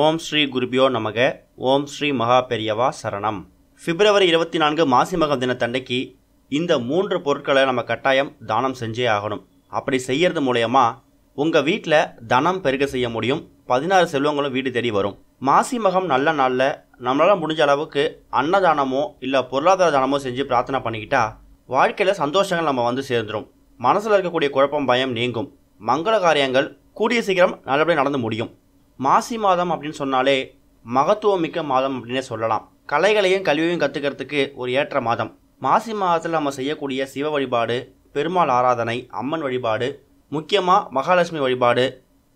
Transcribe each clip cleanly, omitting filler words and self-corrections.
ஓம் ஸ்ரீ குருபியோ நமக. ஓம் ஸ்ரீ மகா பெரியவா சரணம். பிப்ரவரி 24 மாசி மகம் தினத்தன்னைக்கு இந்த 3 பொருட்களை நம்ம கட்டாயம் தானம் செஞ்சே ஆகணும். அப்படி செய்யறது மூலயமா உங்கள் வீட்டில் தனம் பெருக செய்ய முடியும். 16 செல்வங்களும் வீடு தேடி வரும். மாசி மகம் நல்ல நாளில் நம்மளால் முடிஞ்ச அளவுக்கு அன்னதானமோ இல்லை பொருளாதார தானமோ செஞ்சு பிரார்த்தனை பண்ணிக்கிட்டா வாழ்க்கையில் சந்தோஷங்கள் நம்ம வந்து சேர்ந்துடும். மனசில் இருக்கக்கூடிய குழப்பம் பயம் நீங்கும். மங்கள காரியங்கள் கூடிய சீக்கிரம் நல்லபடியாக நடந்து முடியும். மாசி மாதம் அப்படின்னு சொன்னாலே மகத்துவமிக்க மாதம் அப்படின்னே சொல்லலாம். கலைகளையும் கல்வியையும் கற்றுக்கிறதுக்கு ஒரு ஏற்ற மாதம். மாசி மாதத்தில் நம்ம செய்யக்கூடிய சிவ வழிபாடு, பெருமாள் ஆராதனை, அம்மன் வழிபாடு, முக்கியமாக மகாலட்சுமி வழிபாடு,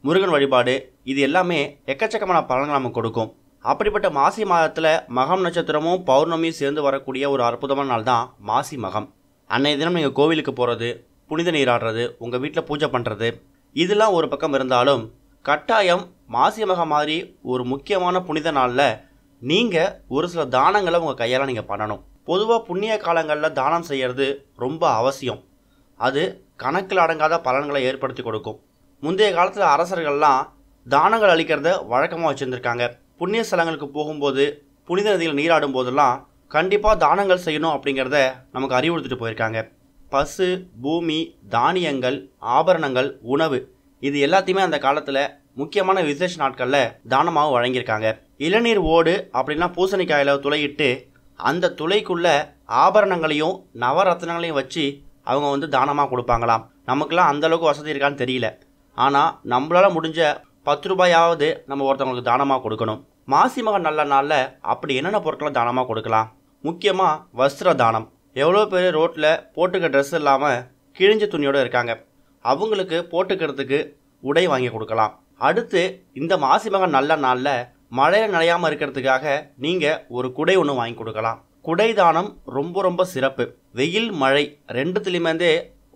முருகன் வழிபாடு, இது எல்லாமே எக்கச்சக்கமான பலன்கள் நமக்கு கொடுக்கும். அப்படிப்பட்ட மாசி மாதத்தில் மகம் நட்சத்திரமும் பௌர்ணமியும் சேர்ந்து வரக்கூடிய ஒரு அற்புதமான நாள் தான் மாசி மகம். அன்றைய தினம் நீங்கள் கோவிலுக்கு போகிறது, புனித நீராடுறது, உங்கள் வீட்டில் பூஜை பண்ணுறது, இதெல்லாம் ஒரு பக்கம் இருந்தாலும் கட்டாயம் மாசி மகம் மாதிரி ஒரு முக்கியமான புனித நாளில் நீங்கள் ஒரு சில தானங்களை உங்கள் கையால் நீங்கள் பண்ணணும். பொதுவாக புண்ணிய காலங்களில் தானம் செய்கிறது ரொம்ப அவசியம். அது கணக்கில் அடங்காத பலன்களை ஏற்படுத்தி கொடுக்கும். முந்தைய காலத்தில் அரசர்கள்லாம் தானங்கள் அளிக்கிறத வழக்கமாக வச்சுருந்துருக்காங்க. புண்ணிய ஸ்தலங்களுக்கு போகும்போது, புனித நதியில் நீராடும் போதெல்லாம் கண்டிப்பாக தானங்கள் செய்யணும் அப்படிங்கிறத நமக்கு அறிவுறுத்திட்டு போயிருக்காங்க. பசு, பூமி, தானியங்கள், ஆபரணங்கள், உணவு, இது எல்லாத்தையுமே அந்த காலத்தில் முக்கியமான விசேஷ நாட்களில் தானமாக வழங்கியிருக்காங்க. இளநீர் ஓடு அப்படின்னா பூசணிக்காயில் துளையிட்டு அந்த துளைக்குள்ள ஆபரணங்களையும் நவரத்னங்களையும் வச்சு அவங்க வந்து தானமாக கொடுப்பாங்களாம். நமக்குலாம் அந்தளவுக்கு வசதி இருக்கான்னு தெரியல. ஆனால் நம்மளால் முடிஞ்ச 10 ரூபாயாவது நம்ம ஒருத்தவங்களுக்கு தானமாக கொடுக்கணும். மாசி மகம் நல்ல நாளில் அப்படி என்னென்ன பொருட்களை தானமாக கொடுக்கலாம்? முக்கியமாக வஸ்திர தானம். எவ்வளோ பேர் ரோட்டில் போட்டுக்க ட்ரெஸ் இல்லாமல் கிழிஞ்ச துணியோடு இருக்காங்க. அவங்களுக்கு போட்டுக்கிறதுக்கு உடை வாங்கி கொடுக்கலாம். அடுத்து இந்த மாசி மகம் நல்ல நாளில் மழையில் நனையாமல் இருக்கிறதுக்காக நீங்கள் ஒரு குடை ஒன்று வாங்கி கொடுக்கலாம். குடை தானம் ரொம்ப ரொம்ப சிறப்பு. வெயில் மழை ரெண்டுத்துலேயுமே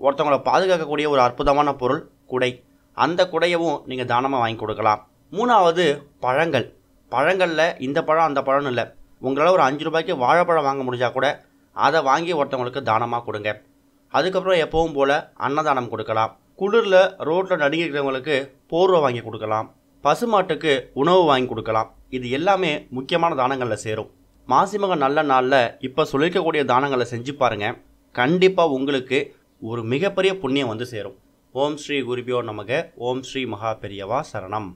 ஒருத்தவங்களை பாதுகாக்கக்கூடிய ஒரு அற்புதமான பொருள் குடை. அந்த குடையவும் நீங்கள் தானமாக வாங்கி கொடுக்கலாம். 3வது பழங்கள். பழங்களில் இந்த பழம் அந்த பழம் இல்லை. உங்களால் ஒரு 5 ரூபாய்க்கு வாழைப்பழம் வாங்க முடிஞ்சால் கூட அதை வாங்கி ஒருத்தவங்களுக்கு தானமாக கொடுங்க. அதுக்கப்புறம் எப்பவும் போல் அன்னதானம் கொடுக்கலாம். குளிரில் ரோட்டில் நடுங்கிறவங்களுக்கு போர்வை வாங்கி கொடுக்கலாம். பசுமாட்டுக்கு உணவு வாங்கி கொடுக்கலாம். இது எல்லாமே முக்கியமான தானங்களில் சேரும். மாசி மகம் நல்ல நாளில் இப்போ சொல்லியிருக்கக்கூடிய தானங்களை செஞ்சு பாருங்கள். கண்டிப்பாக உங்களுக்கு ஒரு மிகப்பெரிய புண்ணியம் வந்து சேரும். ஓம் ஸ்ரீ குருபியோ நமக. ஓம் ஸ்ரீ மகா பெரியவா சரணம்.